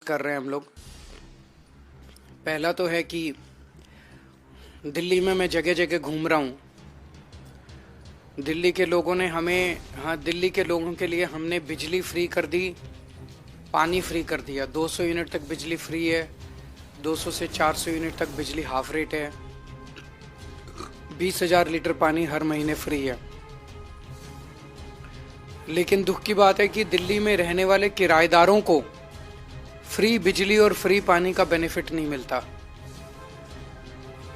कर रहे हैं हम लोग। पहला तो है कि दिल्ली में मैं जगह जगह घूम रहा हूँ। दिल्ली के लोगों ने हमें दिल्ली के लोगों के लिए हमने बिजली फ्री कर दी, पानी फ्री कर दिया। 200 यूनिट तक बिजली फ्री है, 200 से 400 यूनिट तक बिजली हाफ रेट है, 20,000 लीटर पानी हर महीने फ्री है। लेकिन दुख की बात है कि दिल्ली में रहने वाले किराएदारों को फ्री बिजली और फ्री पानी का बेनिफिट नहीं मिलता।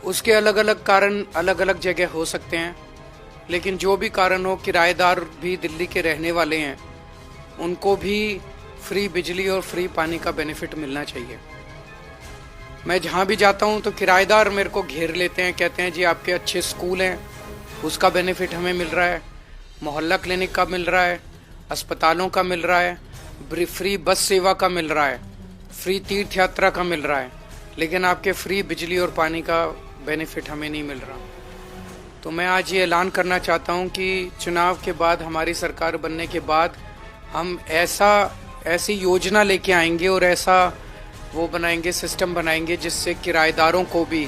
उसके अलग अलग कारण अलग अलग जगह हो सकते हैं, लेकिन जो भी कारण हो, किराएदार भी दिल्ली के रहने वाले हैं, उनको भी फ्री बिजली और फ्री पानी का बेनिफिट मिलना चाहिए। मैं जहाँ भी जाता हूँ तो किराएदार मेरे को घेर लेते हैं, कहते हैं जी आपके अच्छे स्कूल हैं, उसका बेनिफिट हमें मिल रहा है, मोहल्ला क्लिनिक का मिल रहा है, अस्पतालों का मिल रहा है, फ्री बस सेवा का मिल रहा है, फ्री तीर्थ यात्रा का मिल रहा है, लेकिन आपके फ्री बिजली और पानी का बेनिफिट हमें नहीं मिल रहा। तो मैं आज ये ऐलान करना चाहता हूँ कि चुनाव के बाद, हमारी सरकार बनने के बाद, हम ऐसी योजना लेके आएंगे और ऐसा वो बनाएंगे, सिस्टम बनाएंगे जिससे किराएदारों को भी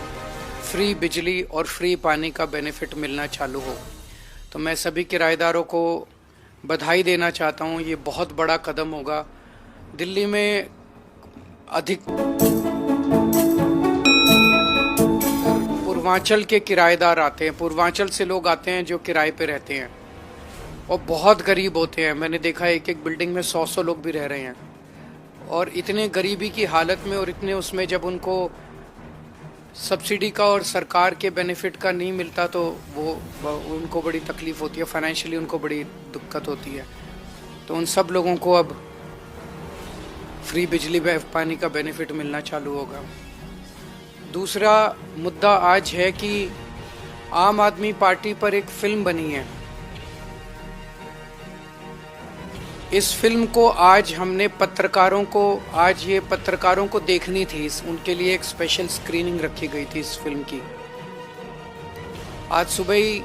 फ्री बिजली और फ्री पानी का बेनिफिट मिलना चालू हो। तो मैं सभी किराएदारों को बधाई देना चाहता हूँ। ये बहुत बड़ा कदम होगा। दिल्ली में अधिक पूर्वांचल के किराएदार आते हैं, पूर्वांचल से लोग आते हैं जो किराए पे रहते हैं और बहुत गरीब होते हैं। मैंने देखा है एक एक बिल्डिंग में 100-100 लोग भी रह रहे हैं, और इतने गरीबी की हालत में और इतने उसमें जब उनको सब्सिडी का और सरकार के बेनिफिट का नहीं मिलता तो वो उनको बड़ी तकलीफ होती है, फाइनेंशियली उनको बड़ी दिक्कत होती है। तो उन सब लोगों को अब फ्री बिजली पानी का बेनिफिट मिलना चालू होगा। दूसरा मुद्दा आज है कि आम आदमी पार्टी पर एक फिल्म बनी है। इस फिल्म को आज हमने पत्रकारों को देखनी थी, उनके लिए एक स्पेशल स्क्रीनिंग रखी गई थी इस फिल्म की। आज सुबह ही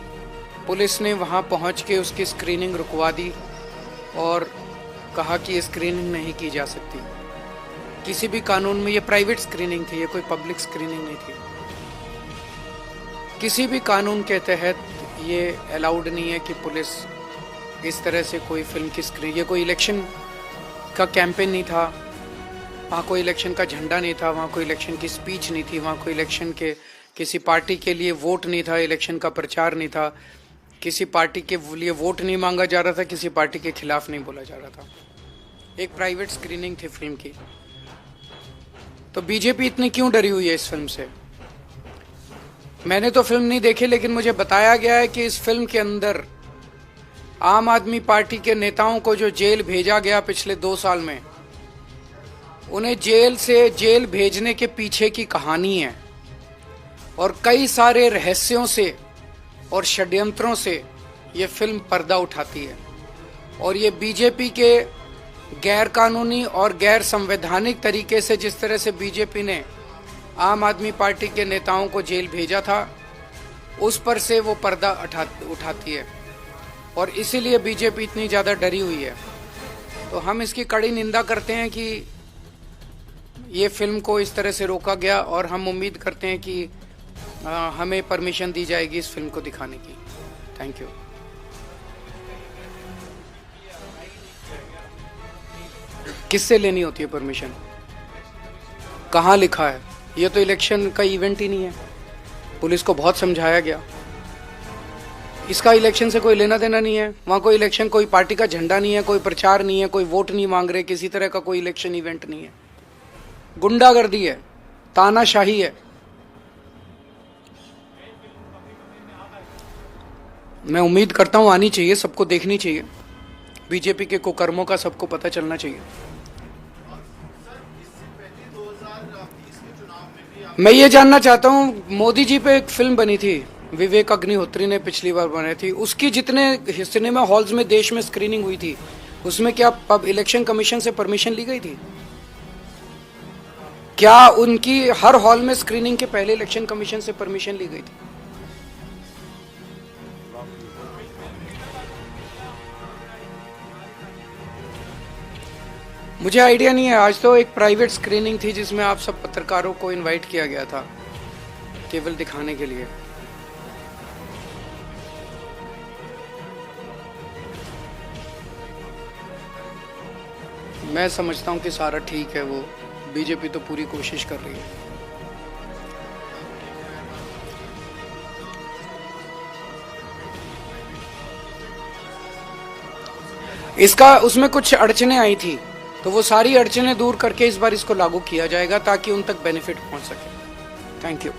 पुलिस ने वहां पहुंच के उसकी स्क्रीनिंग रुकवा दी और कहा कि ये स्क्रीनिंग नहीं की जा सकती। किसी भी कानून में, ये प्राइवेट स्क्रीनिंग थी, ये कोई पब्लिक स्क्रीनिंग नहीं थी। किसी भी कानून के तहत ये अलाउड नहीं है कि पुलिस इस तरह से कोई फिल्म की स्क्रीन। ये कोई इलेक्शन का कैंपेन नहीं था, वहाँ कोई इलेक्शन का झंडा नहीं था, वहाँ कोई इलेक्शन की स्पीच नहीं थी, वहाँ कोई इलेक्शन के किसी पार्टी के लिए वोट नहीं था, इलेक्शन का प्रचार नहीं था, किसी पार्टी के लिए वोट नहीं मांगा जा रहा था, किसी पार्टी के खिलाफ नहीं बोला जा रहा था। एक प्राइवेट स्क्रीनिंग थी फिल्म की। तो बीजेपी इतनी क्यों डरी हुई है इस फिल्म से? मैंने तो फिल्म नहीं देखी, लेकिन मुझे बताया गया है कि इस फिल्म के अंदर आम आदमी पार्टी के नेताओं को जो जेल भेजा गया पिछले 2 साल में, उन्हें जेल भेजने के पीछे की कहानी है, और कई सारे रहस्यों से और षड्यंत्रों से ये फिल्म पर्दा उठाती है। और ये बीजेपी के गैर कानूनी और गैर संवैधानिक तरीके से, जिस तरह से बीजेपी ने आम आदमी पार्टी के नेताओं को जेल भेजा था, उस पर से वो पर्दा उठाती है, और इसीलिए बीजेपी इतनी ज़्यादा डरी हुई है। तो हम इसकी कड़ी निंदा करते हैं कि ये फिल्म को इस तरह से रोका गया, और हम उम्मीद करते हैं कि हमें परमिशन दी जाएगी इस फिल्म को दिखाने की। Thank you. किससे लेनी होती है परमिशन? कहाँ लिखा है? ये तो इलेक्शन का इवेंट ही नहीं है। पुलिस को बहुत समझाया गया, इसका इलेक्शन से कोई लेना देना नहीं है। वहाँ कोई इलेक्शन, कोई पार्टी का झंडा नहीं है, कोई प्रचार नहीं है, कोई वोट नहीं मांग रहे, किसी तरह का कोई इलेक्शन इवेंट नहीं है। गुंडागर्दी है, तानाशाही है। मैं उम्मीद करता हूँ आनी चाहिए, सबको देखनी चाहिए। बीजेपी के कुकर्मों का सबको पता चलना चाहिए। मैं ये जानना चाहता हूँ, मोदी जी पे एक फिल्म बनी थी, विवेक अग्निहोत्री ने पिछली बार बनाई थी, उसकी जितने सिनेमा हॉल्स में देश में स्क्रीनिंग हुई थी, उसमें क्या इलेक्शन कमीशन से परमिशन ली गई थी? क्या उनकी हर हॉल में स्क्रीनिंग के पहले इलेक्शन कमीशन से परमिशन ली गई थी? मुझे आइडिया नहीं है। आज तो एक प्राइवेट स्क्रीनिंग थी जिसमें आप सब पत्रकारों को इनवाइट किया गया था केवल दिखाने के लिए। मैं समझता हूँ कि सारा ठीक है। वो बीजेपी तो पूरी कोशिश कर रही है। इसका उसमें कुछ अड़चने आई थी, तो वो सारी अड़चने दूर करके इस बार इसको लागू किया जाएगा ताकि उन तक बेनिफिट पहुंच सके। Thank you.